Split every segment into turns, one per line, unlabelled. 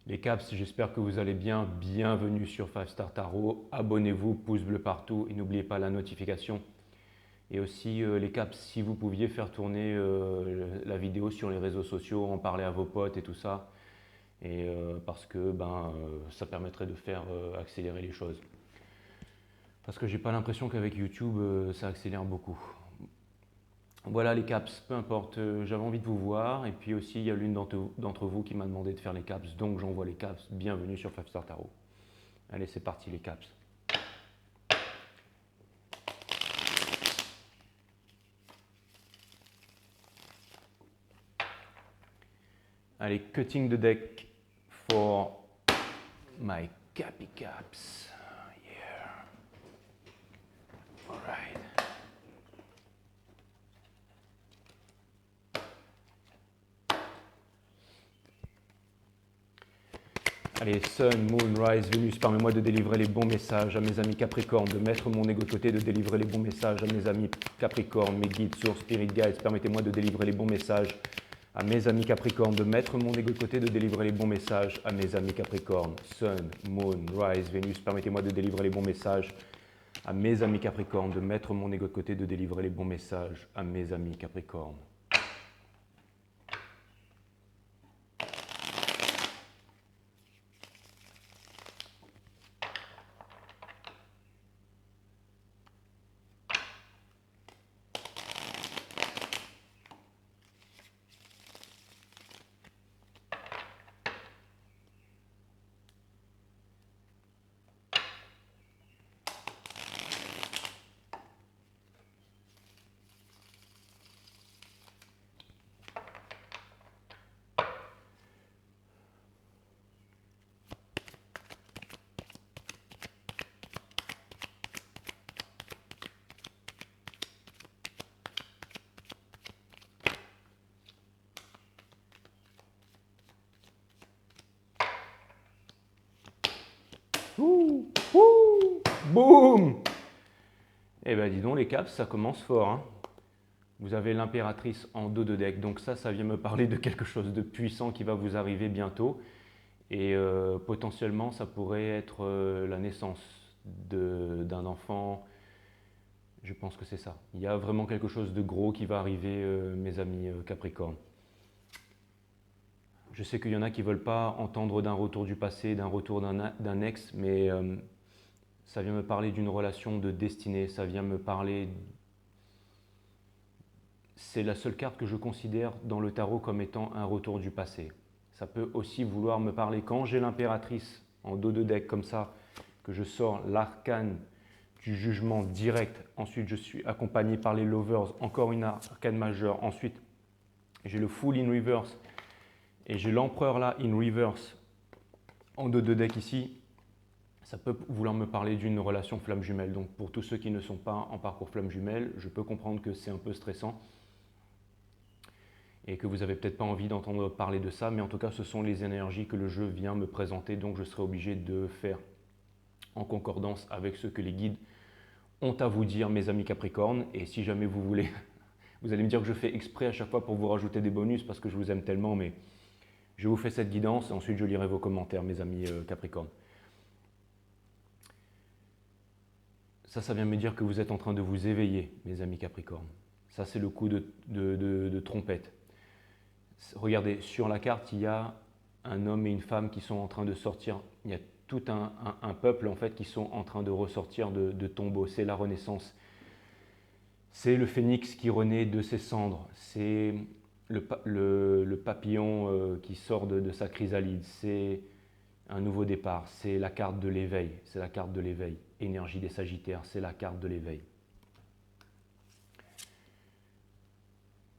Les Caps, j'espère que vous allez bien. Bienvenue sur 5 Star Tarot. Abonnez-vous, pouce bleu partout et n'oubliez pas la notification. Et aussi les Caps, si vous pouviez faire tourner la vidéo sur les réseaux sociaux, en parler à vos potes et tout ça. Et parce que ça permettrait de faire accélérer les choses. Parce que j'ai pas l'impression qu'avec YouTube, ça accélère beaucoup. Voilà les caps, peu importe, j'avais envie de vous voir et puis aussi il y a l'une d'entre vous qui m'a demandé de faire les caps, donc j'envoie les caps, bienvenue sur 5 Star Tarot. Allez c'est parti les caps. Allez, cutting the deck for my cappy caps. Yeah. Alright. Allez, Sun, Moon, Rise, Vénus, permets-moi de délivrer les bons messages à mes amis Capricorne, de mettre mon ego de côté, de délivrer les bons messages à mes amis Capricorne, mes guides, sources, spirit guides, permettez-moi de délivrer les bons messages à mes amis Capricorne, de mettre mon ego de côté, de délivrer les bons messages à mes amis Capricorne, Sun, Moon, Rise, Vénus, permettez-moi de délivrer les bons messages à mes amis Capricorne, de mettre mon ego de côté, de délivrer les bons messages à mes amis Capricorne. Ouh, ouh, boum! Eh ben dis donc les caps, ça commence fort. Hein. Vous avez l'impératrice en dos de deck, donc ça vient me parler de quelque chose de puissant qui va vous arriver bientôt. Et potentiellement, ça pourrait être la naissance d'un enfant. Je pense que c'est ça. Il y a vraiment quelque chose de gros qui va arriver, mes amis Capricorne. Je sais qu'il y en a qui ne veulent pas entendre d'un retour du passé, d'un retour d'un ex, mais ça vient me parler d'une relation de destinée, ça vient me parler... C'est la seule carte que je considère dans le tarot comme étant un retour du passé. Ça peut aussi vouloir me parler, quand j'ai l'impératrice en dos de deck comme ça, que je sors l'arcane du jugement direct, ensuite je suis accompagné par les lovers, encore une arcane majeure, ensuite j'ai le full in reverse, et j'ai l'empereur là, in reverse, en dos de deck ici, ça peut vouloir me parler d'une relation flamme jumelle. Donc pour tous ceux qui ne sont pas en parcours flamme jumelle, je peux comprendre que c'est un peu stressant et que vous n'avez peut-être pas envie d'entendre parler de ça, mais en tout cas ce sont les énergies que le jeu vient me présenter, donc je serai obligé de faire en concordance avec ce que les guides ont à vous dire, mes amis Capricorne. Et si jamais vous voulez, vous allez me dire que je fais exprès à chaque fois pour vous rajouter des bonus parce que je vous aime tellement, mais je vous fais cette guidance et ensuite je lirai vos commentaires, mes amis Capricorne. Ça vient me dire que vous êtes en train de vous éveiller, mes amis Capricorne. Ça, c'est le coup de trompette. Regardez, sur la carte, il y a un homme et une femme qui sont en train de sortir. Il y a tout un peuple en fait qui sont en train de ressortir de tombeaux. C'est la Renaissance. C'est le phénix qui renaît de ses cendres. C'est le papillon qui sort de sa chrysalide. C'est un nouveau départ. C'est la carte de l'éveil. C'est la carte de l'éveil. Énergie des Sagittaires, c'est la carte de l'éveil.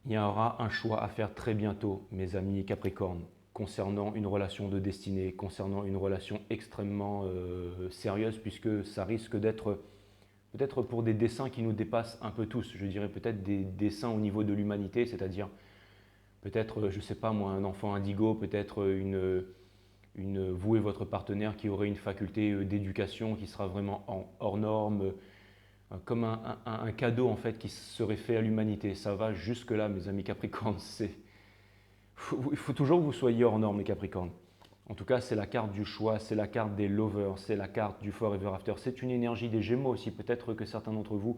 Il y aura un choix à faire très bientôt, mes amis Capricorne, concernant une relation de destinée, concernant une relation extrêmement sérieuse, puisque ça risque d'être peut-être pour des desseins qui nous dépassent un peu tous. Je dirais peut-être des desseins au niveau de l'humanité, c'est-à-dire peut-être, je ne sais pas moi, un enfant indigo, peut-être vous et votre partenaire qui aurait une faculté d'éducation qui sera vraiment hors norme, comme un cadeau en fait qui serait fait à l'humanité. Ça va jusque là, mes amis Capricornes. Il faut toujours que vous soyez hors norme, les Capricornes. En tout cas, c'est la carte du choix, c'est la carte des lovers, c'est la carte du forever after. C'est une énergie des Gémeaux aussi. Peut-être que certains d'entre vous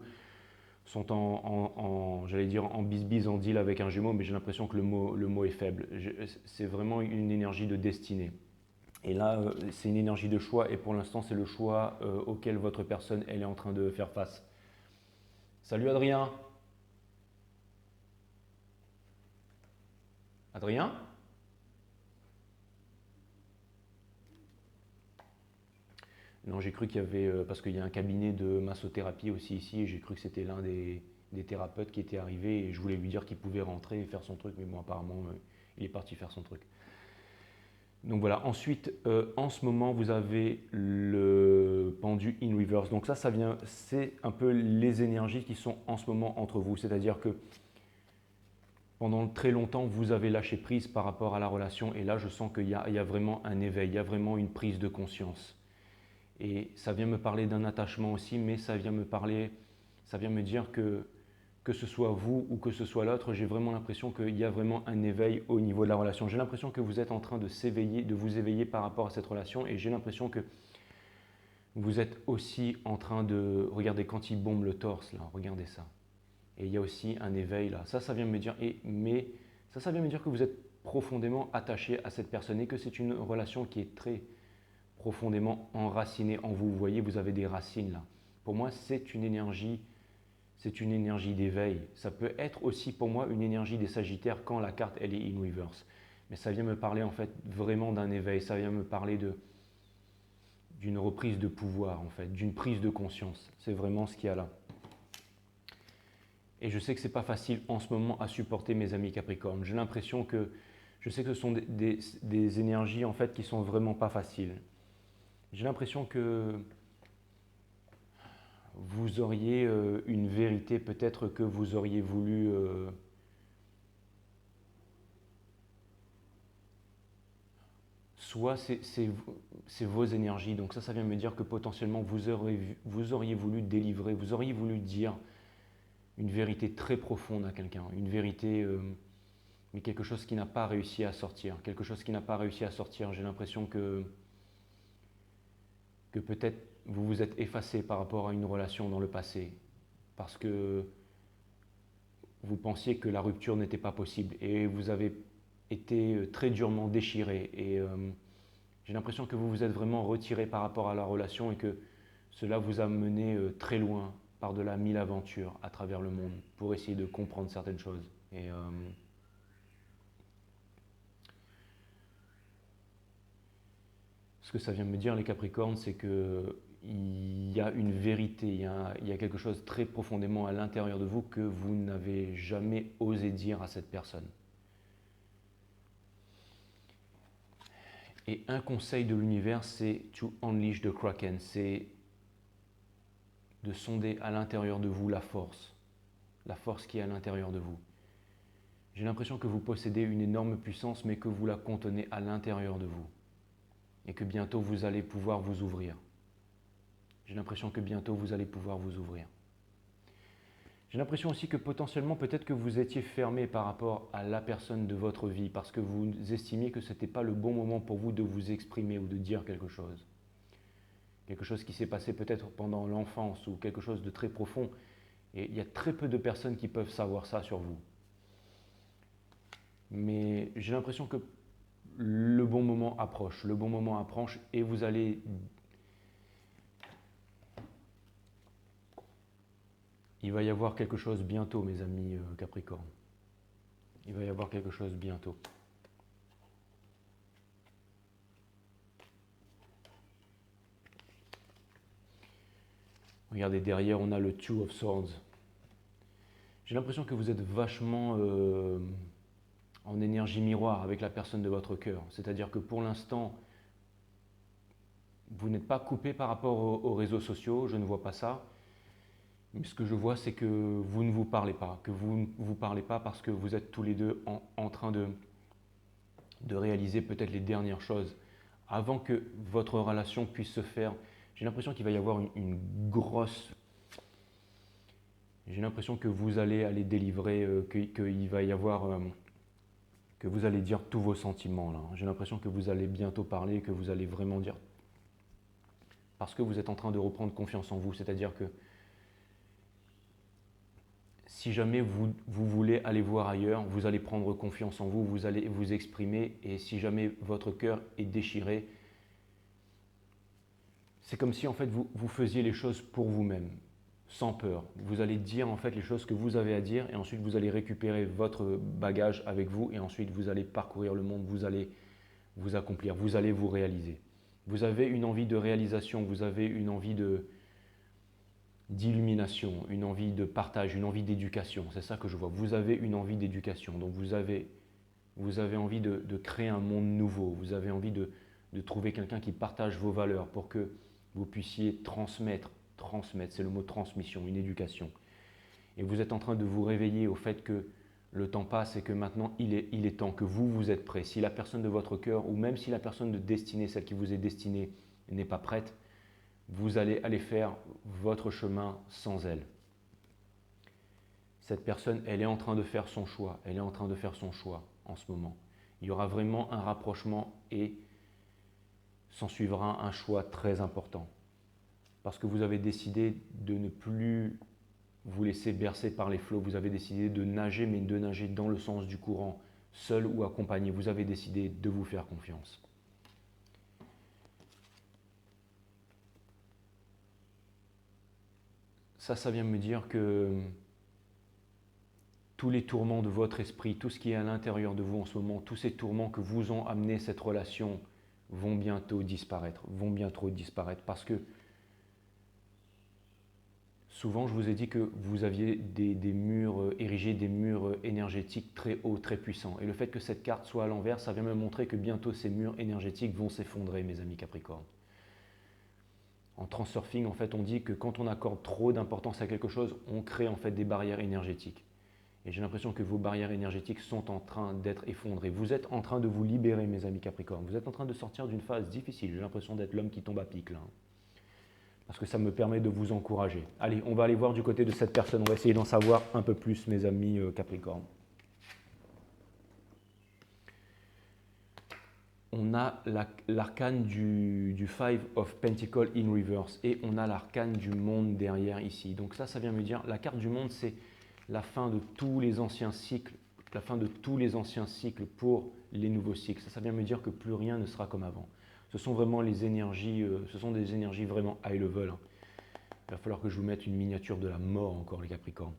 sont j'allais dire en bisbise, en deal avec un Gémeaux, mais j'ai l'impression que le mot est faible. C'est vraiment une énergie de destinée. Et là, c'est une énergie de choix, et pour l'instant, c'est le choix auquel votre personne elle est en train de faire face. Salut Adrien. Adrien? Non, j'ai cru qu'il y avait, parce qu'il y a un cabinet de massothérapie aussi ici, et j'ai cru que c'était l'un des thérapeutes qui était arrivé, et je voulais lui dire qu'il pouvait rentrer et faire son truc, mais bon, apparemment, il est parti faire son truc. Donc voilà, ensuite, en ce moment, vous avez le pendu in reverse. Donc ça vient, c'est un peu les énergies qui sont en ce moment entre vous. C'est-à-dire que pendant très longtemps, vous avez lâché prise par rapport à la relation. Et là, je sens qu'il y a vraiment un éveil, il y a vraiment une prise de conscience. Et ça vient me parler d'un attachement aussi, mais ça vient me dire que ce soit vous ou que ce soit l'autre, j'ai vraiment l'impression qu'il y a vraiment un éveil au niveau de la relation. J'ai l'impression que vous êtes en train de s'éveiller, de vous éveiller par rapport à cette relation, et j'ai l'impression que vous êtes aussi en train de... Regardez, quand il bombe le torse, là, regardez ça. Et il y a aussi un éveil là. Ça vient me dire, ça vient me dire que vous êtes profondément attaché à cette personne et que c'est une relation qui est très profondément enracinée en vous. Vous voyez, vous avez des racines là. Pour moi, c'est une énergie d'éveil. Ça peut être aussi pour moi une énergie des Sagittaires quand la carte elle est in reverse. Mais ça vient me parler en fait vraiment d'un éveil, ça vient me parler d'une reprise de pouvoir en fait, d'une prise de conscience. C'est vraiment ce qu'il y a là. Et je sais que ce n'est pas facile en ce moment à supporter mes amis Capricorne. J'ai l'impression que je sais que ce sont des énergies en fait qui sont vraiment pas faciles. J'ai l'impression que vous auriez une vérité peut-être que vous auriez voulu soit c'est vos énergies, donc ça vient me dire que potentiellement vous auriez voulu délivrer, vous auriez voulu dire une vérité très profonde à quelqu'un, une vérité, mais quelque chose qui n'a pas réussi à sortir, quelque chose qui n'a pas réussi à sortir. J'ai l'impression que peut-être vous vous êtes effacé par rapport à une relation dans le passé, parce que vous pensiez que la rupture n'était pas possible et vous avez été très durement déchiré. Et j'ai l'impression que vous vous êtes vraiment retiré par rapport à la relation et que cela vous a mené très loin par-delà 1000 aventures à travers le monde pour essayer de comprendre certaines choses. Et ce que ça vient me dire, les Capricornes, c'est qu'il y a une vérité, il y a quelque chose très profondément à l'intérieur de vous que vous n'avez jamais osé dire à cette personne. Et un conseil de l'univers, c'est to unleash the Kraken, c'est de sonder à l'intérieur de vous la force qui est à l'intérieur de vous. J'ai l'impression que vous possédez une énorme puissance, mais que vous la contenez à l'intérieur de vous. Et que bientôt vous allez pouvoir vous ouvrir. J'ai l'impression que bientôt vous allez pouvoir vous ouvrir. J'ai l'impression aussi que potentiellement, peut-être que vous étiez fermé par rapport à la personne de votre vie, parce que vous estimiez que ce n'était pas le bon moment pour vous de vous exprimer ou de dire quelque chose. Quelque chose qui s'est passé peut-être pendant l'enfance ou quelque chose de très profond. Et il y a très peu de personnes qui peuvent savoir ça sur vous. Mais j'ai l'impression que le bon moment approche et vous allez... Il va y avoir quelque chose bientôt, mes amis Capricorne. Il va y avoir quelque chose bientôt. Regardez, derrière, on a le Two of Swords. J'ai l'impression que vous êtes vachement en énergie miroir avec la personne de votre cœur. C'est-à-dire que pour l'instant, vous n'êtes pas coupé par rapport aux réseaux sociaux, je ne vois pas ça. Mais ce que je vois, c'est que vous ne vous parlez pas, que vous ne vous parlez pas parce que vous êtes tous les deux en train de réaliser peut-être les dernières choses avant que votre relation puisse se faire. J'ai l'impression qu'il va y avoir une grosse... J'ai l'impression que vous allez aller délivrer, qu'il va y avoir... que vous allez dire tous vos sentiments là. J'ai l'impression que vous allez bientôt parler, que vous allez vraiment dire, parce que vous êtes en train de reprendre confiance en vous. C'est-à-dire que si jamais vous voulez aller voir ailleurs, vous allez prendre confiance en vous, vous allez vous exprimer, et si jamais votre cœur est déchiré, c'est comme si en fait vous faisiez les choses pour vous-même, sans peur. Vous allez dire en fait les choses que vous avez à dire, et ensuite vous allez récupérer votre bagage avec vous, et ensuite vous allez parcourir le monde, vous allez vous accomplir, vous allez vous réaliser. Vous avez une envie de réalisation, vous avez une envie d'illumination, une envie de partage, une envie d'éducation. C'est ça que je vois. Vous avez une envie d'éducation, donc vous avez envie de créer un monde nouveau, vous avez envie de trouver quelqu'un qui partage vos valeurs pour que vous puissiez transmettre, c'est le mot transmission, une éducation. Et vous êtes en train de vous réveiller au fait que le temps passe et que maintenant il est temps que vous êtes prêt. Si la personne de votre cœur, ou même si la personne de destinée, celle qui vous est destinée, n'est pas prête, vous allez aller faire votre chemin sans elle. Cette personne, elle est en train de faire son choix, elle est en train de faire son choix en ce moment. Il y aura vraiment un rapprochement et s'en suivra un choix très important. Parce que vous avez décidé de ne plus vous laisser bercer par les flots, vous avez décidé de nager, mais de nager dans le sens du courant, seul ou accompagné. Vous avez décidé de vous faire confiance. Ça vient me dire que tous les tourments de votre esprit, tout ce qui est à l'intérieur de vous en ce moment, tous ces tourments que vous ont amené cette relation vont bientôt disparaître, parce que souvent je vous ai dit que vous aviez des murs érigés, des murs énergétiques très hauts, très puissants. Et le fait que cette carte soit à l'envers, ça vient me montrer que bientôt ces murs énergétiques vont s'effondrer, mes amis Capricorne. En transurfing, en fait, on dit que quand on accorde trop d'importance à quelque chose, on crée en fait des barrières énergétiques. Et j'ai l'impression que vos barrières énergétiques sont en train d'être effondrées. Vous êtes en train de vous libérer, mes amis Capricorne. Vous êtes en train de sortir d'une phase difficile. J'ai l'impression d'être l'homme qui tombe à pic, là. Parce que ça me permet de vous encourager. Allez, on va aller voir du côté de cette personne. On va essayer d'en savoir un peu plus, mes amis Capricorne. On a l'arcane du Five of Pentacles in reverse et on a l'arcane du monde derrière ici. Donc ça vient me dire, la carte du monde, c'est la fin de tous les anciens cycles, pour les nouveaux cycles. Ça vient me dire que plus rien ne sera comme avant. Ce sont vraiment les énergies, ce sont des énergies vraiment high level. Il va falloir que je vous mette une miniature de la mort encore, les Capricornes.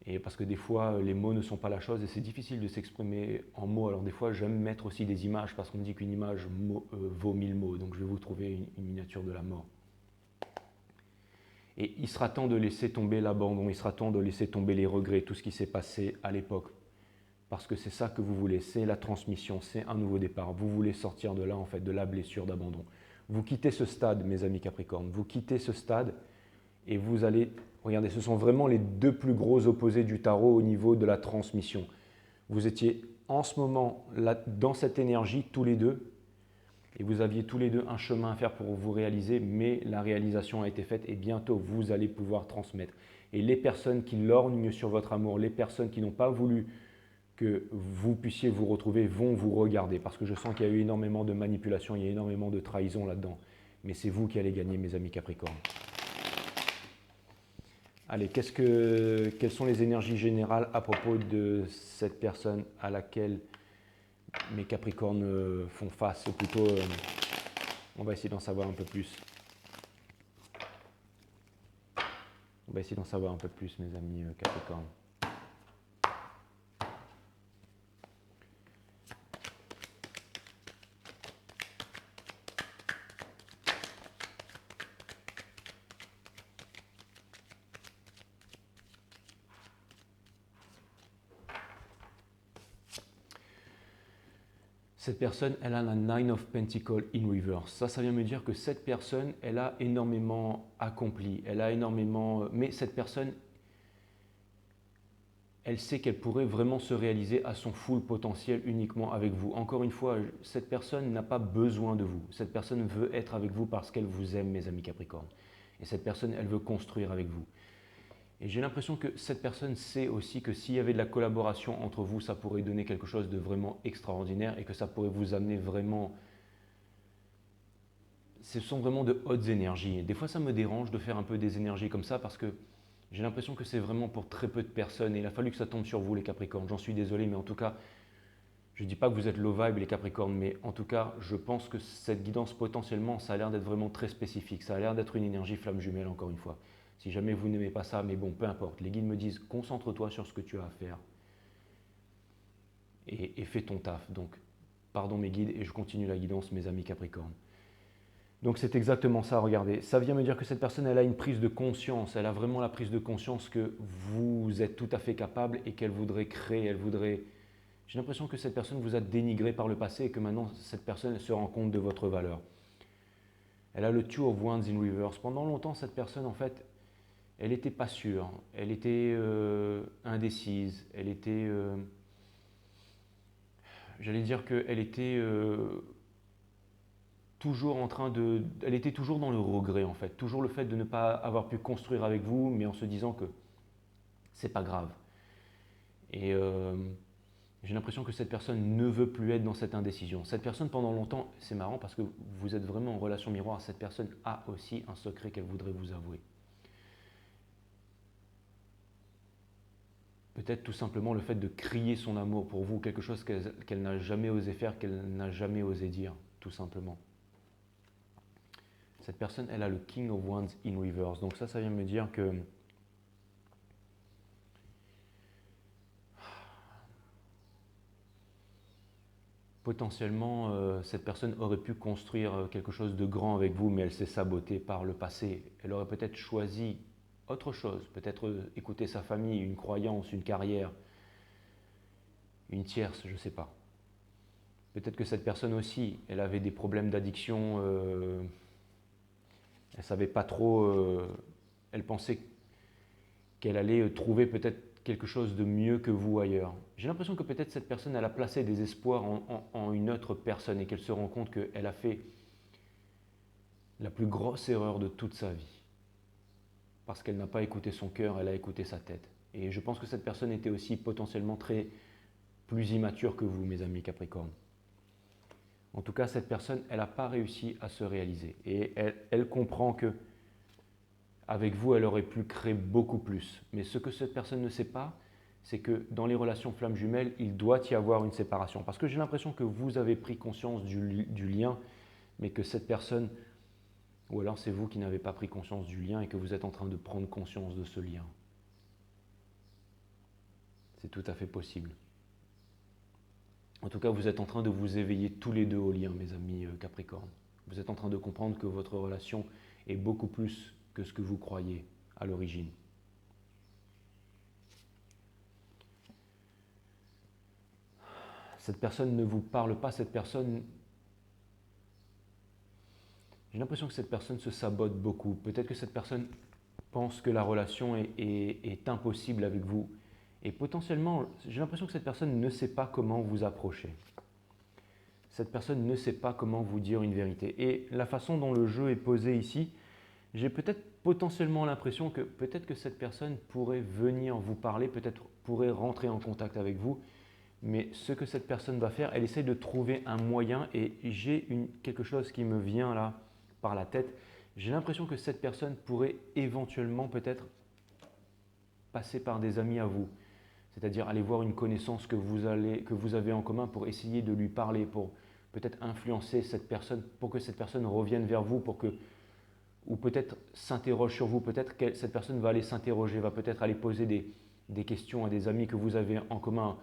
Et parce que des fois, les mots ne sont pas la chose et c'est difficile de s'exprimer en mots. Alors des fois, j'aime mettre aussi des images parce qu'on me dit qu'une image vaut 1000 mots. Donc je vais vous trouver une miniature de la mort. Et il sera temps de laisser tomber l'abandon, il sera temps de laisser tomber les regrets, tout ce qui s'est passé à l'époque. Parce que c'est ça que vous voulez, c'est la transmission, c'est un nouveau départ. Vous voulez sortir de là, en fait, de la blessure d'abandon. Vous quittez ce stade, mes amis Capricorne, vous quittez ce stade et vous allez... Regardez, ce sont vraiment les deux plus gros opposés du tarot au niveau de la transmission. Vous étiez en ce moment là, dans cette énergie, tous les deux, et vous aviez tous les deux un chemin à faire pour vous réaliser, mais la réalisation a été faite et bientôt vous allez pouvoir transmettre. Et les personnes qui lorgnent sur votre amour, les personnes qui n'ont pas voulu que vous puissiez vous retrouver vont vous regarder parce que je sens qu'il y a eu énormément de manipulation, il y a énormément de trahison là-dedans. Mais c'est vous qui allez gagner, mes amis Capricorne. Allez, quelles sont les énergies générales à propos de cette personne à laquelle mes Capricornes font face, ou plutôt, on va essayer d'en savoir un peu plus. On va essayer d'en savoir un peu plus, mes amis Capricornes. Cette personne, elle a la Nine of Pentacles in reverse. Ça vient me dire que cette personne, elle a énormément accompli, elle a énormément... Mais cette personne, elle sait qu'elle pourrait vraiment se réaliser à son full potentiel uniquement avec vous. Encore une fois, cette personne n'a pas besoin de vous. Cette personne veut être avec vous parce qu'elle vous aime, mes amis Capricornes. Et cette personne, elle veut construire avec vous. Et j'ai l'impression que cette personne sait aussi que s'il y avait de la collaboration entre vous, ça pourrait donner quelque chose de vraiment extraordinaire et que ça pourrait vous amener vraiment... Ce sont vraiment de hautes énergies. Et des fois, ça me dérange de faire un peu des énergies comme ça parce que j'ai l'impression que c'est vraiment pour très peu de personnes. Et il a fallu que ça tombe sur vous, les Capricornes. J'en suis désolé, mais en tout cas, je ne dis pas que vous êtes low vibe, les Capricornes, mais en tout cas, je pense que cette guidance, potentiellement, ça a l'air d'être vraiment très spécifique. Ça a l'air d'être une énergie flamme jumelle, encore une fois. Si jamais vous n'aimez pas ça, mais bon, peu importe. Les guides me disent, concentre-toi sur ce que tu as à faire et fais ton taf. Donc, pardon mes guides, et je continue la guidance, mes amis Capricornes. Donc c'est exactement ça, regardez. Ça vient me dire que cette personne, elle a une prise de conscience. Elle a vraiment la prise de conscience que vous êtes tout à fait capable et qu'elle voudrait créer, elle voudrait... J'ai l'impression que cette personne vous a dénigré par le passé et que maintenant, cette personne se rend compte de votre valeur. Elle a le Two of Wands in reverse. Pendant longtemps, cette personne, en fait, elle n'était pas sûre. Elle était indécise. Elle était... J'allais dire qu'elle était... toujours en train de... Elle était toujours dans le regret en fait, toujours le fait de ne pas avoir pu construire avec vous, mais en se disant que c'est pas grave. Et j'ai l'impression que cette personne ne veut plus être dans cette indécision. Cette personne pendant longtemps, c'est marrant parce que vous êtes vraiment en relation miroir, cette personne a aussi un secret qu'elle voudrait vous avouer. Peut-être tout simplement le fait de crier son amour pour vous, quelque chose qu'elle n'a jamais osé faire, qu'elle n'a jamais osé dire, tout simplement. Cette personne, elle a le King of Wands in reverse. Donc ça vient me dire que potentiellement, cette personne aurait pu construire quelque chose de grand avec vous, mais elle s'est sabotée par le passé. Elle aurait peut-être choisi autre chose, peut-être écouter sa famille, une croyance, une carrière, une tierce, je ne sais pas. Peut-être que cette personne aussi, elle avait des problèmes d'addiction, elle ne savait pas trop, elle pensait qu'elle allait trouver peut-être quelque chose de mieux que vous ailleurs. J'ai l'impression que peut-être cette personne, elle a placé des espoirs en une autre personne et qu'elle se rend compte qu'elle a fait la plus grosse erreur de toute sa vie. Parce qu'elle n'a pas écouté son cœur, elle a écouté sa tête. Et je pense que cette personne était aussi potentiellement plus immature que vous, mes amis Capricorne. En tout cas, cette personne, elle n'a pas réussi à se réaliser. Et elle comprend que avec vous, elle aurait pu créer beaucoup plus. Mais ce que cette personne ne sait pas, c'est que dans les relations flammes jumelles, il doit y avoir une séparation. Parce que j'ai l'impression que vous avez pris conscience du lien, mais que cette personne, ou alors c'est vous qui n'avez pas pris conscience du lien et que vous êtes en train de prendre conscience de ce lien. C'est tout à fait possible. En tout cas, vous êtes en train de vous éveiller tous les deux au lien, mes amis Capricorne. Vous êtes en train de comprendre que votre relation est beaucoup plus que ce que vous croyez à l'origine. Cette personne ne vous parle pas, cette personne... J'ai l'impression que cette personne se sabote beaucoup. Peut-être que cette personne pense que la relation est impossible avec vous. Et potentiellement, j'ai l'impression que cette personne ne sait pas comment vous approcher. Cette personne ne sait pas comment vous dire une vérité. Et la façon dont le jeu est posé ici, j'ai peut-être potentiellement l'impression que peut-être que cette personne pourrait venir vous parler, peut-être pourrait rentrer en contact avec vous, mais ce que cette personne va faire, elle essaie de trouver un moyen et j'ai quelque chose qui me vient là par la tête. J'ai l'impression que cette personne pourrait éventuellement peut-être passer par des amis à vous, c'est-à-dire aller voir une connaissance que vous avez en commun pour essayer de lui parler, pour peut-être influencer cette personne, pour que cette personne revienne vers vous, ou peut-être s'interroge sur vous, peut-être que cette personne va aller s'interroger, va peut-être aller poser des questions à des amis que vous avez en commun,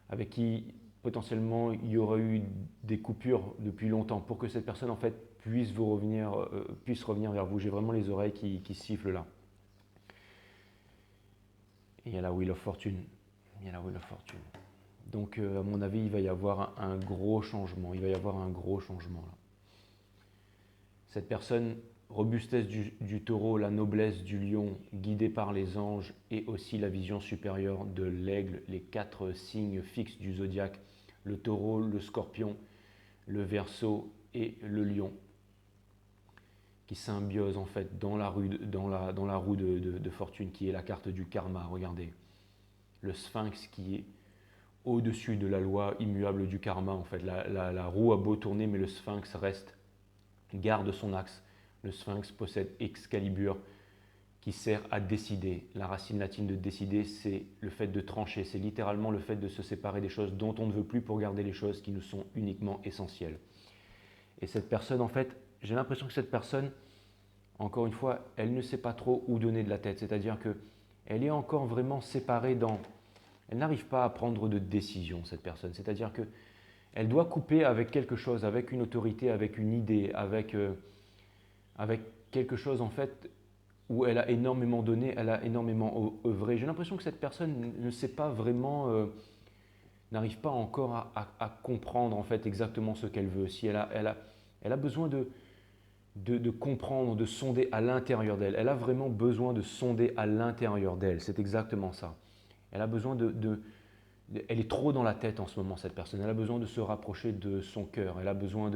avec qui potentiellement il y aurait eu des coupures depuis longtemps, pour que cette personne en fait puisse revenir vers vous. J'ai vraiment les oreilles qui sifflent là. Et il y a la Wheel of Fortune. Il y a la Wheel of Fortune. Donc à mon avis, il va y avoir un gros changement. Il va y avoir un gros changement là. Cette personne, robustesse du taureau, la noblesse du lion, guidée par les anges et aussi la vision supérieure de l'aigle, les 4 signes fixes du zodiaque, le taureau, le scorpion, le verseau et le lion. qui symbiosent en fait dans la roue de fortune qui est la carte du karma. Regardez, le sphinx qui est au-dessus de la loi immuable du karma. En fait, la roue a beau tourner, mais le sphinx garde son axe. Le sphinx possède Excalibur qui sert à décider. La racine latine de décider, c'est le fait de trancher. C'est littéralement le fait de se séparer des choses dont on ne veut plus pour garder les choses qui nous sont uniquement essentielles. Et cette personne, en fait, j'ai l'impression que cette personne, encore une fois, elle ne sait pas trop où donner de la tête. C'est-à-dire qu'elle est encore vraiment séparée dans... Elle n'arrive pas à prendre de décision, cette personne. C'est-à-dire qu'elle doit couper avec quelque chose, avec une autorité, avec une idée, avec quelque chose, en fait, où elle a énormément donné, elle a énormément œuvré. J'ai l'impression que cette personne ne sait pas vraiment, n'arrive pas encore à comprendre en fait exactement ce qu'elle veut. Si elle a besoin de comprendre, de sonder à l'intérieur d'elle. Elle a vraiment besoin de sonder à l'intérieur d'elle. C'est exactement ça. Elle a besoin elle est trop dans la tête en ce moment, cette personne. Elle a besoin de se rapprocher de son cœur. Elle a besoin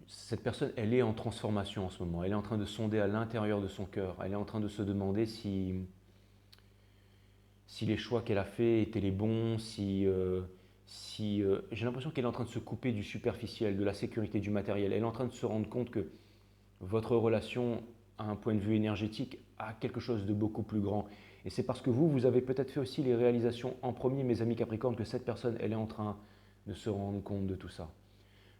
cette personne, elle est en transformation en ce moment. Elle est en train de sonder à l'intérieur de son cœur. Elle est en train de se demander si les choix qu'elle a faits étaient les bons, j'ai l'impression qu'elle est en train de se couper du superficiel, de la sécurité, du matériel. Elle est en train de se rendre compte que votre relation, à un point de vue énergétique, a quelque chose de beaucoup plus grand. Et c'est parce que vous avez peut-être fait aussi les réalisations en premier, mes amis Capricornes, que cette personne, elle est en train de se rendre compte de tout ça.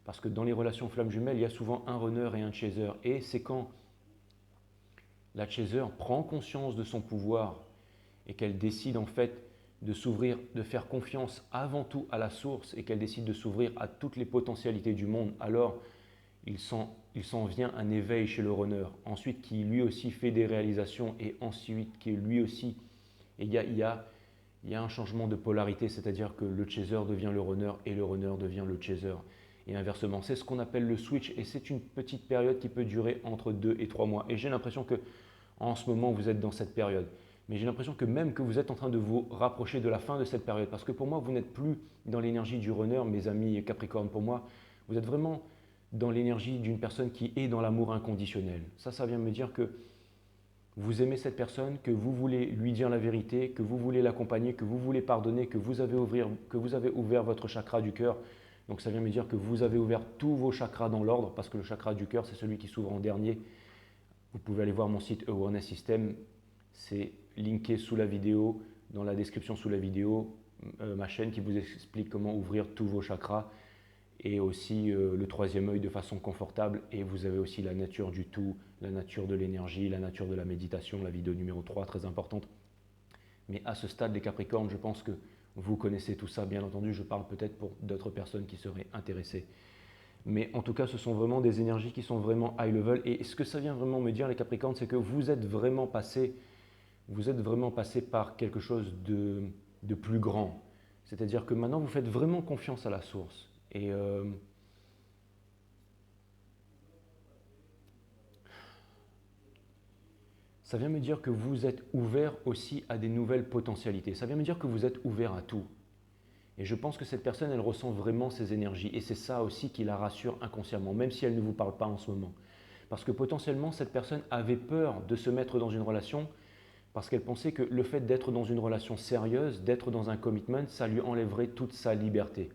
Parce que dans les relations flammes jumelles, il y a souvent un runner et un chaser. Et c'est quand la chaser prend conscience de son pouvoir et qu'elle décide en fait de s'ouvrir, de faire confiance avant tout à la source et qu'elle décide de s'ouvrir à toutes les potentialités du monde, alors il s'en vient un éveil chez le runner. Ensuite, qui lui aussi fait des réalisations et ensuite qui lui aussi, et il y a un changement de polarité, c'est-à-dire que le chaser devient le runner et le runner devient le chaser. Et inversement, c'est ce qu'on appelle le switch et c'est une petite période qui peut durer entre 2 et 3 mois. Et j'ai l'impression que en ce moment, vous êtes dans cette période. Mais j'ai l'impression que même que vous êtes en train de vous rapprocher de la fin de cette période. Parce que pour moi, vous n'êtes plus dans l'énergie du runner, mes amis Capricorne. Pour moi, vous êtes vraiment dans l'énergie d'une personne qui est dans l'amour inconditionnel. Ça vient me dire que vous aimez cette personne, que vous voulez lui dire la vérité, que vous voulez l'accompagner, que vous voulez pardonner, que vous avez ouvert votre chakra du cœur. Donc ça vient me dire que vous avez ouvert tous vos chakras dans l'ordre, parce que le chakra du cœur, c'est celui qui s'ouvre en dernier. Vous pouvez aller voir mon site Awareness System, c'est linké sous la vidéo, dans la description sous la vidéo, ma chaîne qui vous explique comment ouvrir tous vos chakras et aussi le troisième œil de façon confortable. Et vous avez aussi la nature du tout, la nature de l'énergie, la nature de la méditation, la vidéo numéro 3, très importante. Mais à ce stade, les Capricornes, je pense que vous connaissez tout ça, bien entendu. Je parle peut-être pour d'autres personnes qui seraient intéressées. Mais en tout cas, ce sont vraiment des énergies qui sont vraiment high level. Et ce que ça vient vraiment me dire, les Capricornes, c'est que vous êtes vraiment passé par quelque chose de plus grand. C'est-à-dire que maintenant, vous faites vraiment confiance à la source. Et ça vient me dire que vous êtes ouvert aussi à des nouvelles potentialités. Ça vient me dire que vous êtes ouvert à tout. Et je pense que cette personne, elle ressent vraiment ces énergies. Et c'est ça aussi qui la rassure inconsciemment, même si elle ne vous parle pas en ce moment. Parce que potentiellement, cette personne avait peur de se mettre dans une relation parce qu'elle pensait que le fait d'être dans une relation sérieuse, d'être dans un commitment, ça lui enlèverait toute sa liberté.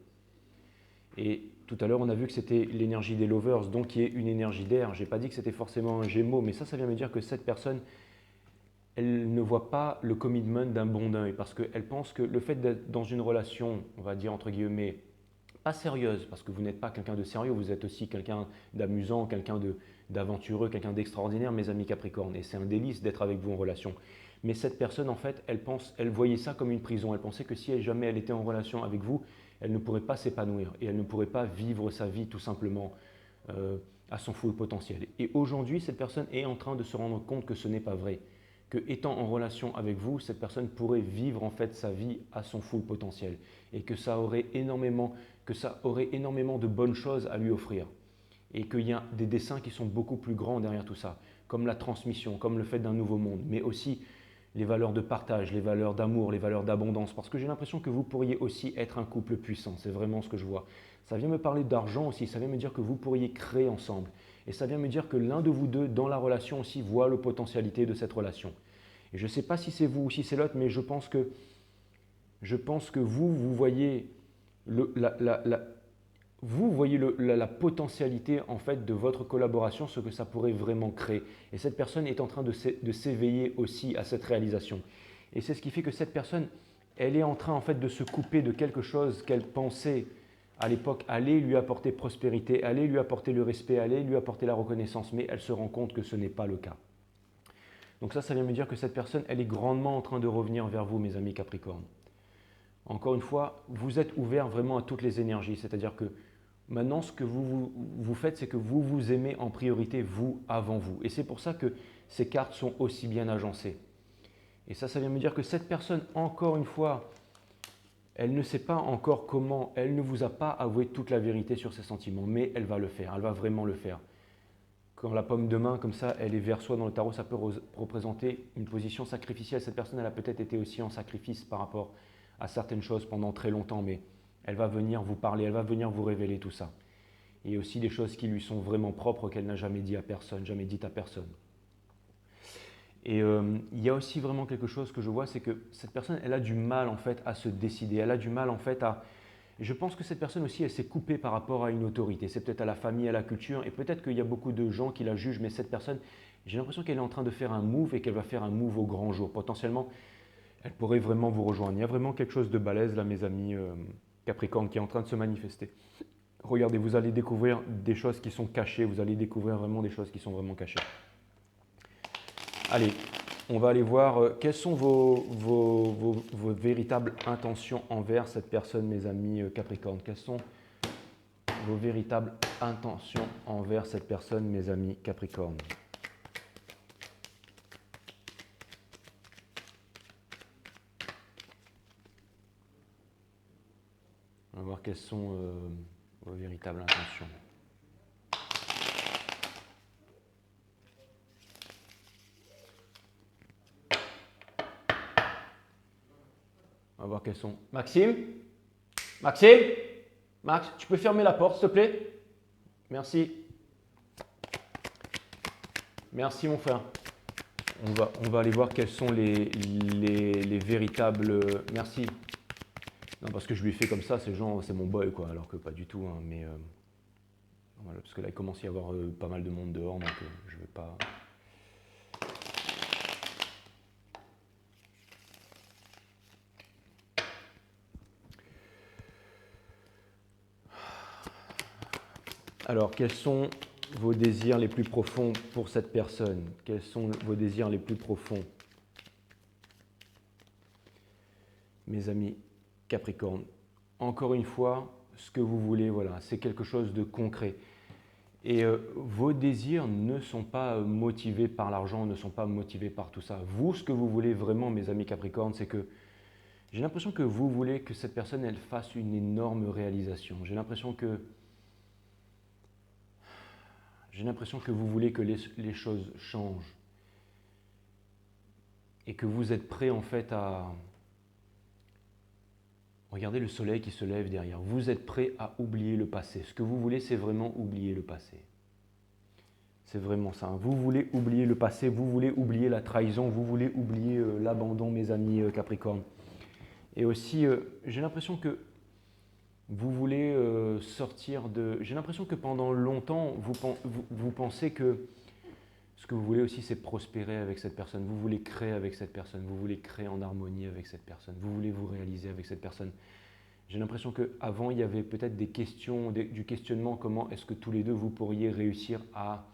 Et tout à l'heure, on a vu que c'était l'énergie des lovers, donc qui est une énergie d'air. Je n'ai pas dit que c'était forcément un Gémeaux, mais ça vient me dire que cette personne, elle ne voit pas le commitment d'un bon œil parce qu'elle pense que le fait d'être dans une relation, on va dire entre guillemets, pas sérieuse, parce que vous n'êtes pas quelqu'un de sérieux, vous êtes aussi quelqu'un d'amusant, quelqu'un d'aventureux, quelqu'un d'extraordinaire, mes amis Capricornes. Et c'est un délice d'être avec vous en relation. Mais cette personne, en fait, elle voyait ça comme une prison. Elle pensait que si jamais elle était en relation avec vous, elle ne pourrait pas s'épanouir et elle ne pourrait pas vivre sa vie tout simplement à son full potentiel. Et aujourd'hui, cette personne est en train de se rendre compte que ce n'est pas vrai. Que étant en relation avec vous, cette personne pourrait vivre en fait sa vie à son full potentiel et que ça aurait énormément de bonnes choses à lui offrir. Et qu'il y a des dessins qui sont beaucoup plus grands derrière tout ça, comme la transmission, comme le fait d'un nouveau monde, mais aussi les valeurs de partage, les valeurs d'amour, les valeurs d'abondance, parce que j'ai l'impression que vous pourriez aussi être un couple puissant, c'est vraiment ce que je vois. Ça vient me parler d'argent aussi, ça vient me dire que vous pourriez créer ensemble. Et ça vient me dire que l'un de vous deux, dans la relation aussi, voit la potentialité de cette relation. Et je ne sais pas si c'est vous ou si c'est l'autre, mais je pense que vous voyez la potentialité en fait de votre collaboration, ce que ça pourrait vraiment créer. Et cette personne est en train de s'éveiller aussi à cette réalisation. Et c'est ce qui fait que cette personne, elle est en train en fait de se couper de quelque chose qu'elle pensait à l'époque allait lui apporter prospérité, allait lui apporter le respect, allait lui apporter la reconnaissance, mais elle se rend compte que ce n'est pas le cas. Donc ça vient me dire que cette personne, elle est grandement en train de revenir vers vous, mes amis Capricorne. Encore une fois, vous êtes ouvert vraiment à toutes les énergies, c'est-à-dire que maintenant, ce que vous faites, c'est que vous vous aimez en priorité, vous, avant vous. Et c'est pour ça que ces cartes sont aussi bien agencées. Et ça vient me dire que cette personne, encore une fois, elle ne sait pas encore comment, elle ne vous a pas avoué toute la vérité sur ses sentiments, mais elle va le faire, elle va vraiment le faire. Quand la paume de main, comme ça, elle est vers soi dans le tarot, ça peut représenter une position sacrificielle. Cette personne, elle a peut-être été aussi en sacrifice par rapport à certaines choses pendant très longtemps, mais elle va venir vous parler, elle va venir vous révéler tout ça. Et aussi des choses qui lui sont vraiment propres, qu'elle n'a jamais dit à personne, jamais dites à personne. Et il y a aussi vraiment quelque chose que je vois, c'est que cette personne, elle a du mal en fait à se décider, elle a du mal en fait à... Je pense que cette personne aussi, elle s'est coupée par rapport à une autorité. C'est peut-être à la famille, à la culture, et peut-être qu'il y a beaucoup de gens qui la jugent, mais cette personne, j'ai l'impression qu'elle est en train de faire un move et qu'elle va faire un move au grand jour. Potentiellement, elle pourrait vraiment vous rejoindre. Il y a vraiment quelque chose de balèze là, mes amis Capricorne, qui est en train de se manifester. Regardez, vous allez découvrir des choses qui sont cachées, vous allez découvrir vraiment des choses qui sont vraiment cachées. Allez, on va aller voir quelles sont vos véritables intentions envers cette personne, mes amis Capricorne. Quelles sont vos véritables intentions envers cette personne, mes amis Capricorne? On va voir quelles sont vos véritables intentions. On va voir quelles sont. Maxime? Maxime? Max, tu peux fermer la porte, s'il te plaît? Merci. Merci, mon frère. On va aller voir quels sont les véritables... Merci. Non, parce que je lui ai fait comme ça, c'est genre, c'est mon boy, quoi, alors que pas du tout. Hein, mais voilà, parce que là, il commence à y avoir pas mal de monde dehors, donc je ne vais pas... Alors, quels sont vos désirs les plus profonds pour cette personne? Quels sont vos désirs les plus profonds? Mes amis Capricorne, encore une fois, ce que vous voulez, voilà, c'est quelque chose de concret. Et vos désirs ne sont pas motivés par l'argent, ne sont pas motivés par tout ça. Vous, ce que vous voulez vraiment, mes amis Capricorne, c'est que j'ai l'impression que vous voulez que cette personne, elle fasse une énorme réalisation. J'ai l'impression que vous voulez que les choses changent et que vous êtes prêt en fait à... Regardez le soleil qui se lève derrière. Vous êtes prêt à oublier le passé. Ce que vous voulez, c'est vraiment oublier le passé. C'est vraiment ça. Vous voulez oublier le passé, vous voulez oublier la trahison, vous voulez oublier l'abandon, mes amis Capricorne. Et aussi, j'ai l'impression que vous voulez sortir de... J'ai l'impression que pendant longtemps, vous pensez que ce que vous voulez aussi, c'est prospérer avec cette personne. Vous voulez créer avec cette personne. Vous voulez créer en harmonie avec cette personne. Vous voulez vous réaliser avec cette personne. J'ai l'impression qu'avant, il y avait peut-être des questions, du questionnement, comment est-ce que tous les deux, vous pourriez réussir à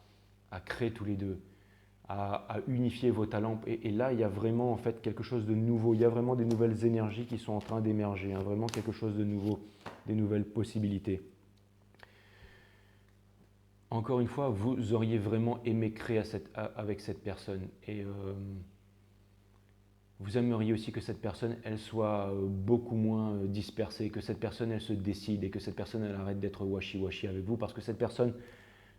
créer tous les deux, à unifier vos talents. Et là, il y a vraiment en fait quelque chose de nouveau. Il y a vraiment des nouvelles énergies qui sont en train d'émerger. Hein, vraiment quelque chose de nouveau, des nouvelles possibilités. Encore une fois, vous auriez vraiment aimé créer avec cette personne. Et vous aimeriez aussi que cette personne, elle soit beaucoup moins dispersée, que cette personne, elle se décide et que cette personne, elle arrête d'être washi-washi avec vous parce que cette personne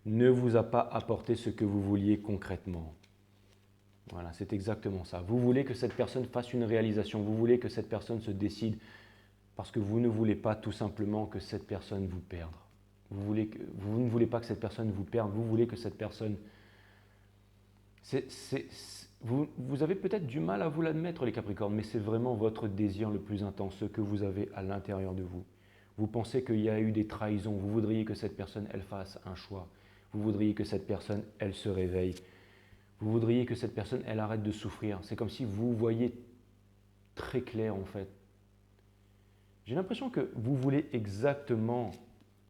ne vous a pas apporté ce que vous vouliez concrètement. Voilà, c'est exactement ça. Vous voulez que cette personne fasse une réalisation, vous voulez que cette personne se décide parce que vous ne voulez pas tout simplement que cette personne vous perde. Vous ne voulez pas que cette personne vous perde, vous voulez que cette personne... Vous avez peut-être du mal à vous l'admettre, les Capricornes, mais c'est vraiment votre désir le plus intense, ce que vous avez à l'intérieur de vous. Vous pensez qu'il y a eu des trahisons, vous voudriez que cette personne, elle fasse un choix. Vous voudriez que cette personne, elle se réveille. Vous voudriez que cette personne, elle arrête de souffrir. C'est comme si vous voyez très clair, en fait. J'ai l'impression que vous voulez exactement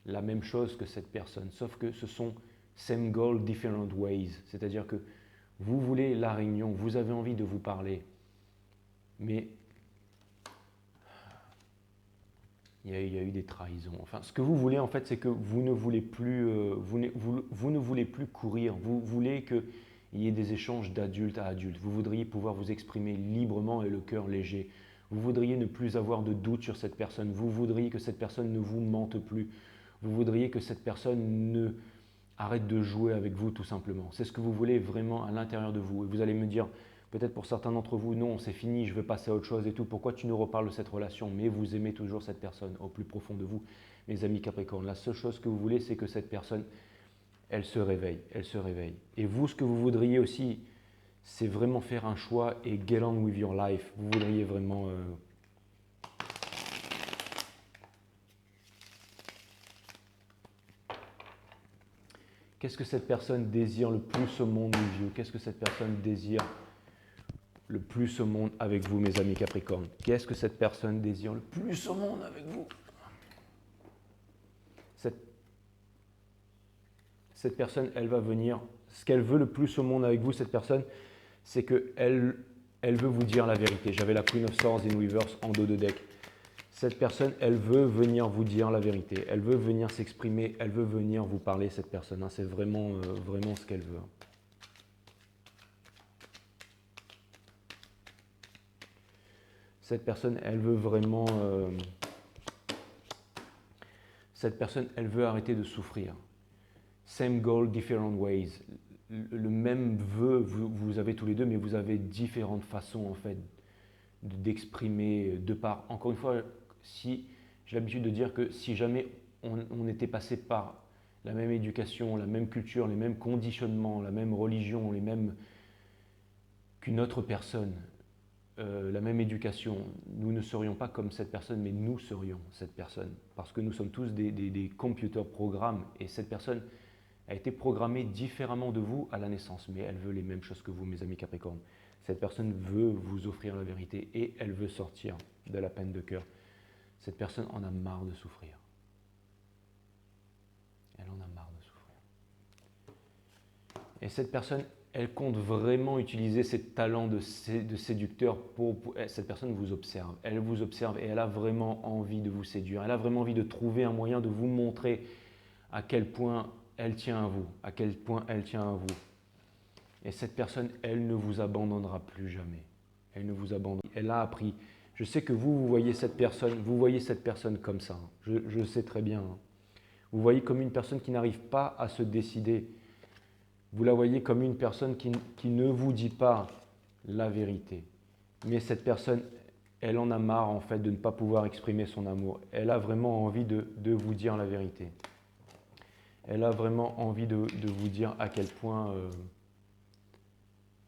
la même chose que cette personne, sauf que ce sont same goal, different ways. C'est-à-dire que vous voulez la réunion, vous avez envie de vous parler, mais il y a eu des trahisons. Enfin, ce que vous voulez, en fait, c'est que vous ne voulez plus, vous ne voulez plus courir. Vous voulez qu'il y ait des échanges d'adulte à adulte. Vous voudriez pouvoir vous exprimer librement et le cœur léger. Vous voudriez ne plus avoir de doute sur cette personne. Vous voudriez que cette personne ne vous mente plus. Vous voudriez que cette personne ne arrête de jouer avec vous, tout simplement. C'est ce que vous voulez vraiment à l'intérieur de vous. Et vous allez me dire, peut-être pour certains d'entre vous, non, c'est fini, je veux passer à autre chose et tout. Pourquoi tu nous reparles de cette relation? Mais vous aimez toujours cette personne au plus profond de vous, mes amis Capricorne. La seule chose que vous voulez, c'est que cette personne, elle se réveille, elle se réveille. Et vous, ce que vous voudriez aussi, c'est vraiment faire un choix et get on with your life. Vous voudriez vraiment... Qu'est-ce que cette personne désire le plus au monde, mes vieux? Qu'est-ce que cette personne désire le plus au monde avec vous, mes amis Capricorne? Qu'est-ce que cette personne désire le plus au monde avec vous? Cette personne, elle va venir. Ce qu'elle veut le plus au monde avec vous, cette personne, c'est qu'elle veut vous dire la vérité. J'avais la Queen of Swords in Reverse en dos de deck. Cette personne, elle veut venir vous dire la vérité. Elle veut venir s'exprimer. Elle veut venir vous parler, cette personne. C'est vraiment, vraiment ce qu'elle veut. Cette personne, elle veut vraiment... cette personne, elle veut arrêter de souffrir. Same goal, different ways. Le même vœu, vous avez tous les deux, mais vous avez différentes façons en fait d'exprimer de part. Encore une fois, si j'ai l'habitude de dire que si jamais on était passé par la même éducation, la même culture, les mêmes conditionnements, la même religion, les mêmes qu'une autre personne, la même éducation, nous ne serions pas comme cette personne, mais nous serions cette personne. Parce que nous sommes tous des computer programmes et cette personne a été programmée différemment de vous à la naissance, mais elle veut les mêmes choses que vous, mes amis Capricorne. Cette personne veut vous offrir la vérité et elle veut sortir de la peine de cœur. Cette personne en a marre de souffrir. Elle en a marre de souffrir. Et cette personne, elle compte vraiment utiliser ses talents de séducteur cette personne vous observe. Elle vous observe et elle a vraiment envie de vous séduire. Elle a vraiment envie de trouver un moyen de vous montrer à quel point elle tient à vous, à quel point elle tient à vous. Et cette personne, elle ne vous abandonnera plus jamais. Elle ne vous abandonne. Elle a appris. Je sais que vous voyez cette personne comme ça. Je sais très bien. Vous voyez comme une personne qui n'arrive pas à se décider. Vous la voyez comme une personne qui ne vous dit pas la vérité. Mais cette personne, elle en a marre en fait de ne pas pouvoir exprimer son amour. Elle a vraiment envie de vous dire la vérité. Elle a vraiment envie de vous dire à quel point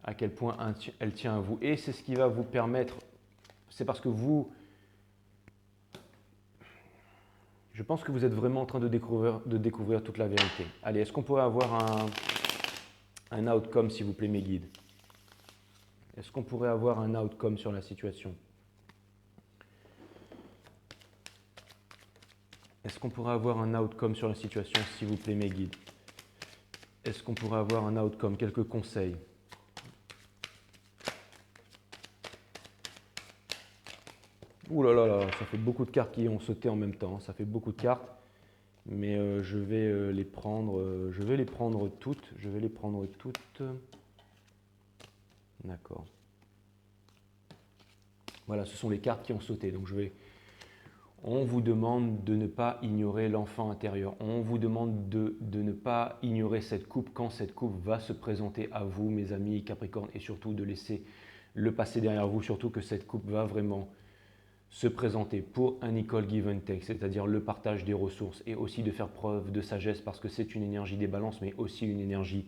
elle tient à vous. Et c'est ce qui va vous permettre, c'est parce que vous, je pense que vous êtes vraiment en train de découvrir toute la vérité. Allez, est-ce qu'on pourrait avoir un outcome, s'il vous plaît, mes guides? Est-ce qu'on pourrait avoir un outcome sur la situation? Est-ce qu'on pourrait avoir un outcome sur la situation, s'il vous plaît, mes guides? Est-ce qu'on pourrait avoir un outcome, quelques conseils? Ouh là là là, ça fait beaucoup de cartes qui ont sauté en même temps. Ça fait beaucoup de cartes, mais je vais les prendre. Je vais les prendre toutes. Je vais les prendre toutes. D'accord. Voilà, ce sont les cartes qui ont sauté. Donc je vais On vous demande de ne pas ignorer l'enfant intérieur. On vous demande de ne pas ignorer cette coupe quand cette coupe va se présenter à vous, mes amis Capricorne, et surtout de laisser le passé derrière vous, surtout que cette coupe va vraiment se présenter pour un equal give and take, c'est-à-dire le partage des ressources et aussi de faire preuve de sagesse parce que c'est une énergie des balances, mais aussi une énergie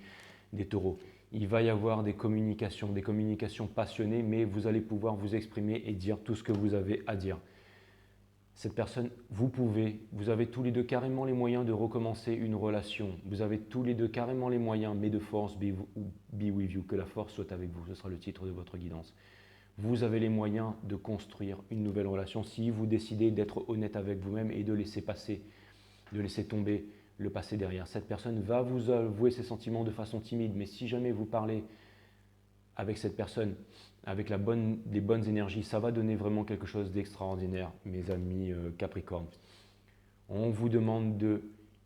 des taureaux. Il va y avoir des communications passionnées, mais vous allez pouvoir vous exprimer et dire tout ce que vous avez à dire. Cette personne, vous avez tous les deux carrément les moyens de recommencer une relation. Vous avez tous les deux carrément les moyens, mais de force, be with you, que la force soit avec vous. Ce sera le titre de votre guidance. Vous avez les moyens de construire une nouvelle relation si vous décidez d'être honnête avec vous-même et de laisser passer, de laisser tomber le passé derrière. Cette personne va vous avouer ses sentiments de façon timide, mais si jamais vous parlez avec cette personne, avec les bonnes énergies, ça va donner vraiment quelque chose d'extraordinaire, mes amis Capricorne. On vous demande de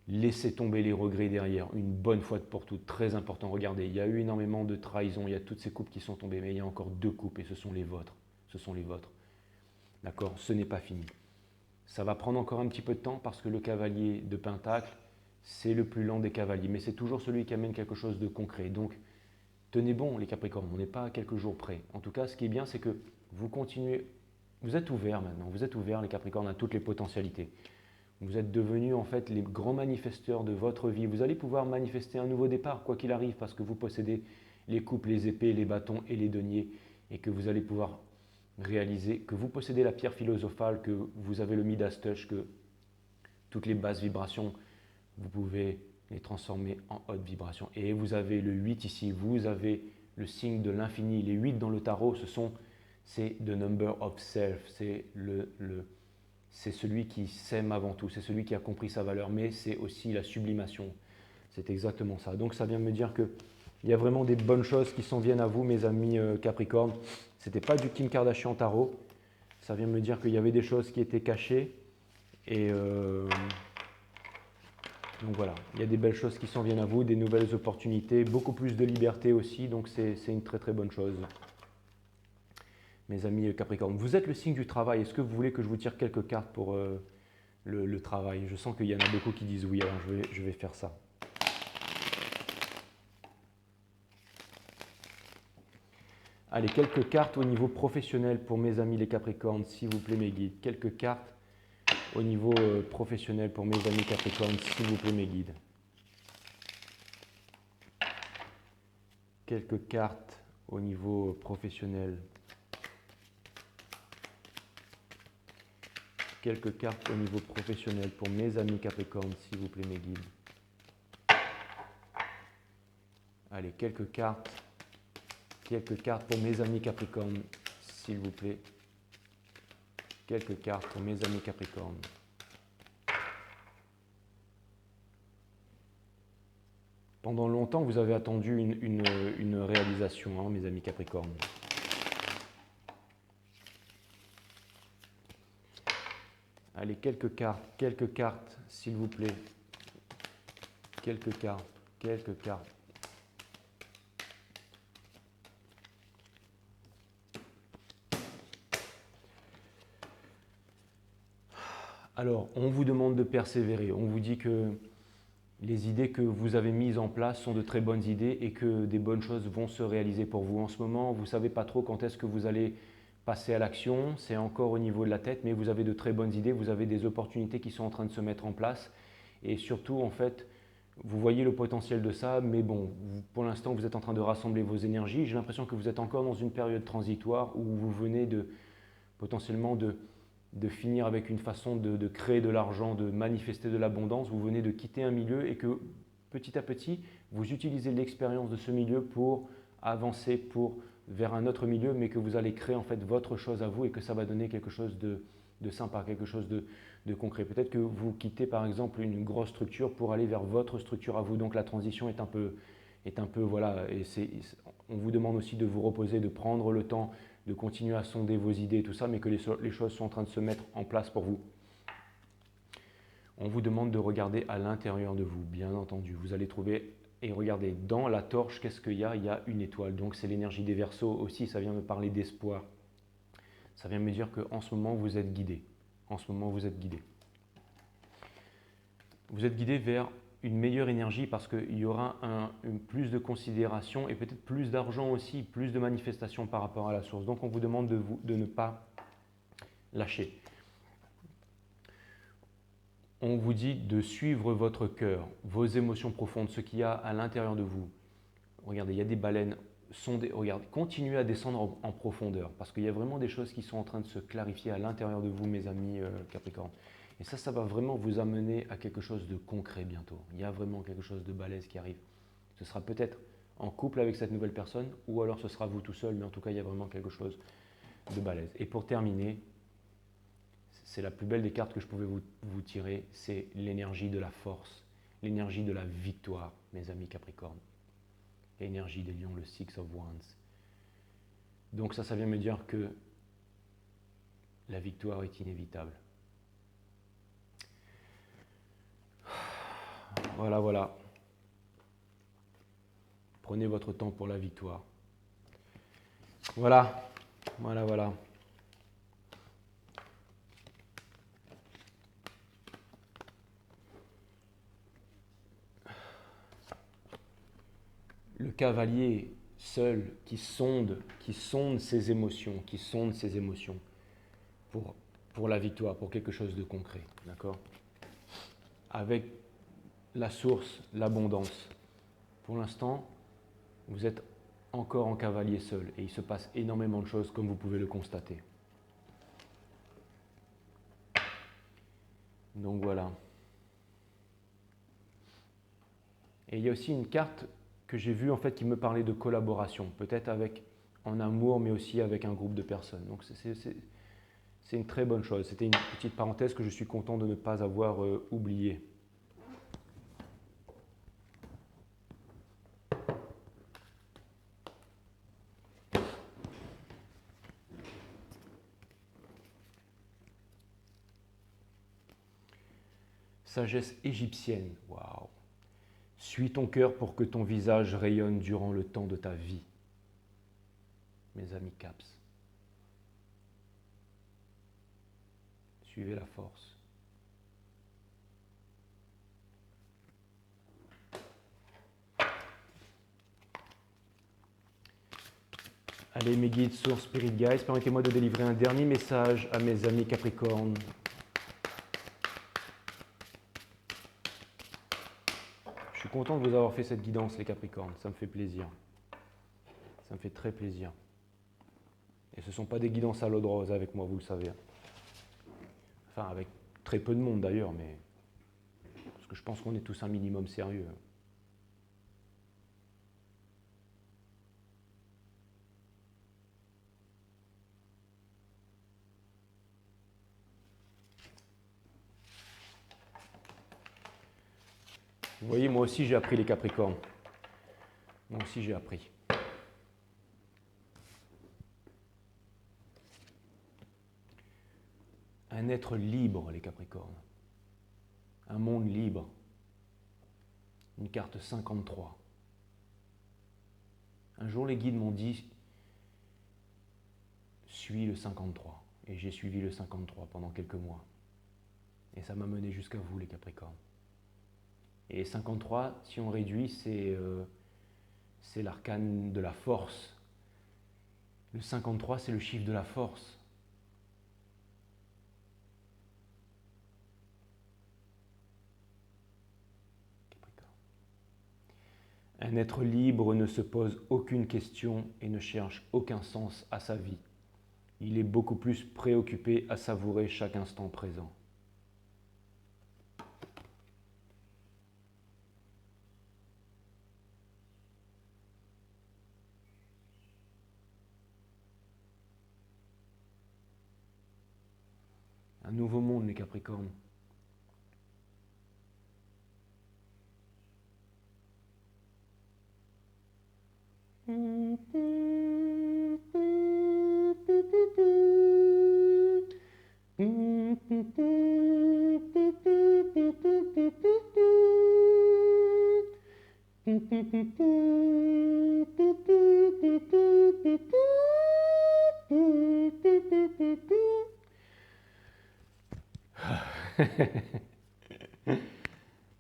laisser tomber les regrets derrière, une bonne fois pour toutes, très important. Regardez, il y a eu énormément de trahisons, il y a toutes ces coupes qui sont tombées, mais il y a encore 2 coupes et ce sont les vôtres. Ce sont les vôtres. D'accord? Ce n'est pas fini. Ça va prendre encore un petit peu de temps parce que le cavalier de Pentacle, c'est le plus lent des cavaliers, mais c'est toujours celui qui amène quelque chose de concret. Donc, tenez bon les Capricornes, on n'est pas à quelques jours près. En tout cas, ce qui est bien, c'est que vous continuez, vous êtes ouverts maintenant, vous êtes ouverts les Capricornes à toutes les potentialités. Vous êtes devenus en fait les grands manifesteurs de votre vie. Vous allez pouvoir manifester un nouveau départ, quoi qu'il arrive, parce que vous possédez les coupes, les épées, les bâtons et les deniers, et que vous allez pouvoir réaliser que vous possédez la pierre philosophale, que vous avez le Midas Touch, que toutes les basses vibrations, vous pouvez les transformer en haute vibration. Et vous avez le 8 ici, vous avez le signe de l'infini. Les 8 dans le tarot, c'est the number of self, c'est celui qui s'aime avant tout, c'est celui qui a compris sa valeur, mais c'est aussi la sublimation. C'est exactement ça. Donc ça vient me dire qu'il y a vraiment des bonnes choses qui s'en viennent à vous, mes amis Capricorne. Ce n'était pas du Kim Kardashian Tarot. Ça vient me dire qu'il y avait des choses qui étaient cachées. Et donc voilà, il y a des belles choses qui s'en viennent à vous, des nouvelles opportunités, beaucoup plus de liberté aussi. Donc c'est une très très bonne chose. Mes amis Capricorne, vous êtes le signe du travail. Est-ce que vous voulez que je vous tire quelques cartes pour le travail? Je sens qu'il y en a beaucoup qui disent oui, alors je vais faire ça. Allez, quelques cartes au niveau professionnel pour mes amis les Capricornes, s'il vous plaît mes guides. Quelques cartes au niveau professionnel pour mes amis Capricornes, s'il vous plaît mes guides. Quelques cartes au niveau professionnel. Quelques cartes au niveau professionnel pour mes amis Capricorne, s'il vous plaît mes guides. Allez, quelques cartes pour mes amis Capricorne, s'il vous plaît. Quelques cartes pour mes amis Capricorne. Pendant longtemps, vous avez attendu une réalisation, hein, mes amis Capricorne. Allez, quelques cartes, s'il vous plaît. Quelques cartes. Alors, on vous demande de persévérer. On vous dit que les idées que vous avez mises en place sont de très bonnes idées et que des bonnes choses vont se réaliser pour vous. En ce moment, vous ne savez pas trop quand est-ce que vous allez passer à l'action. C'est encore au niveau de la tête, mais vous avez de très bonnes idées. Vous avez des opportunités qui sont en train de se mettre en place. Et surtout, en fait, vous voyez le potentiel de ça, mais bon, pour l'instant, vous êtes en train de rassembler vos énergies. J'ai l'impression que vous êtes encore dans une période transitoire où vous venez potentiellement de finir avec une façon de créer de l'argent, de manifester de l'abondance. Vous venez de quitter un milieu et que petit à petit, vous utilisez l'expérience de ce milieu pour avancer vers un autre milieu, mais que vous allez créer en fait votre chose à vous et que ça va donner quelque chose de sympa, quelque chose de concret. Peut-être que vous quittez par exemple une grosse structure pour aller vers votre structure à vous. Donc la transition est un peu voilà, et on vous demande aussi de vous reposer, de prendre le temps, de continuer à sonder vos idées et tout ça, mais que les choses sont en train de se mettre en place pour vous. On vous demande de regarder à l'intérieur de vous, bien entendu. Vous allez trouver, et regardez, dans la torche, qu'est-ce qu'il y a? Il y a une étoile. Donc c'est l'énergie des Verseaux aussi, ça vient me parler d'espoir. Ça vient me dire qu'en ce moment, vous êtes guidé. En ce moment, vous êtes guidé. Vous êtes guidé vers une meilleure énergie parce qu'il y aura plus de considération et peut-être plus d'argent aussi, plus de manifestations par rapport à la source. Donc, on vous demande de ne pas lâcher. On vous dit de suivre votre cœur, vos émotions profondes, ce qu'il y a à l'intérieur de vous. Regardez, il y a des baleines. Regardez, continuez à descendre en profondeur parce qu'il y a vraiment des choses qui sont en train de se clarifier à l'intérieur de vous, mes amis Capricorne. Et ça va vraiment vous amener à quelque chose de concret bientôt. Il y a vraiment quelque chose de balèze qui arrive. Ce sera peut-être en couple avec cette nouvelle personne ou alors ce sera vous tout seul, mais en tout cas, il y a vraiment quelque chose de balèze. Et pour terminer, c'est la plus belle des cartes que je pouvais vous tirer, c'est l'énergie de la force, l'énergie de la victoire, mes amis Capricorne. Énergie des lions, le Six of Wands. Donc ça vient me dire que la victoire est inévitable. Voilà, voilà. Prenez votre temps pour la victoire. Voilà, voilà, voilà. Le cavalier seul qui sonde ses émotions, pour la victoire, pour quelque chose de concret, d'accord? Avec la source, l'abondance. Pour l'instant, vous êtes encore en cavalier seul et il se passe énormément de choses comme vous pouvez le constater. Donc voilà. Et il y a aussi une carte que j'ai vue en fait qui me parlait de collaboration, peut-être en amour mais aussi avec un groupe de personnes. Donc c'est une très bonne chose. C'était une petite parenthèse que je suis content de ne pas avoir oubliée. Sagesse égyptienne, waouh. Suis ton cœur pour que ton visage rayonne durant le temps de ta vie. Mes amis Caps. Suivez la force. Allez mes guides, sources, spirit guides, permettez-moi de délivrer un dernier message à mes amis Capricorne. Je suis content de vous avoir fait cette guidance, les Capricornes. Ça me fait plaisir. Ça me fait très plaisir. Et ce ne sont pas des guidances à l'eau de rose avec moi, vous le savez. Enfin, avec très peu de monde d'ailleurs, mais parce que je pense qu'on est tous un minimum sérieux. Vous voyez, moi aussi j'ai appris les Capricornes. Moi aussi j'ai appris. Un être libre, les Capricornes. Un monde libre. Une carte 53. Un jour, les guides m'ont dit « Suis le 53 ». Et j'ai suivi le 53 pendant quelques mois. Et ça m'a mené jusqu'à vous, les Capricornes. Et 53, si on réduit, c'est l'arcane de la force. Le 53, c'est le chiffre de la force. Un être libre ne se pose aucune question et ne cherche aucun sens à sa vie. Il est beaucoup plus préoccupé à savourer chaque instant présent. Un nouveau monde, les Capricornes.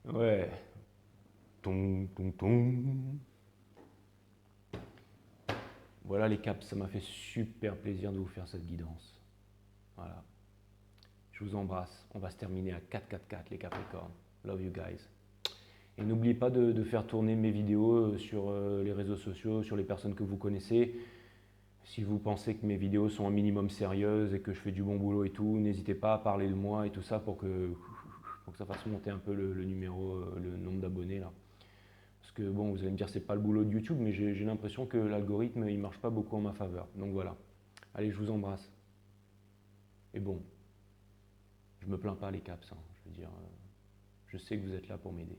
Ouais. Ton, ton, ton. Voilà les caps, ça m'a fait super plaisir de vous faire cette guidance. Voilà. Je vous embrasse. On va se terminer à 4-4-4 les Capricornes. Love you guys. Et n'oubliez pas de faire tourner mes vidéos sur les réseaux sociaux, sur les personnes que vous connaissez. Si vous pensez que mes vidéos sont un minimum sérieuses et que je fais du bon boulot et tout, n'hésitez pas à parler de moi et tout ça pour que ça fasse monter un peu le numéro, le nombre d'abonnés là. Parce que bon, vous allez me dire c'est pas le boulot de YouTube, mais j'ai l'impression que l'algorithme il marche pas beaucoup en ma faveur. Donc voilà. Allez, je vous embrasse. Et bon, je me plains pas les caps, hein. Je veux dire, je sais que vous êtes là pour m'aider.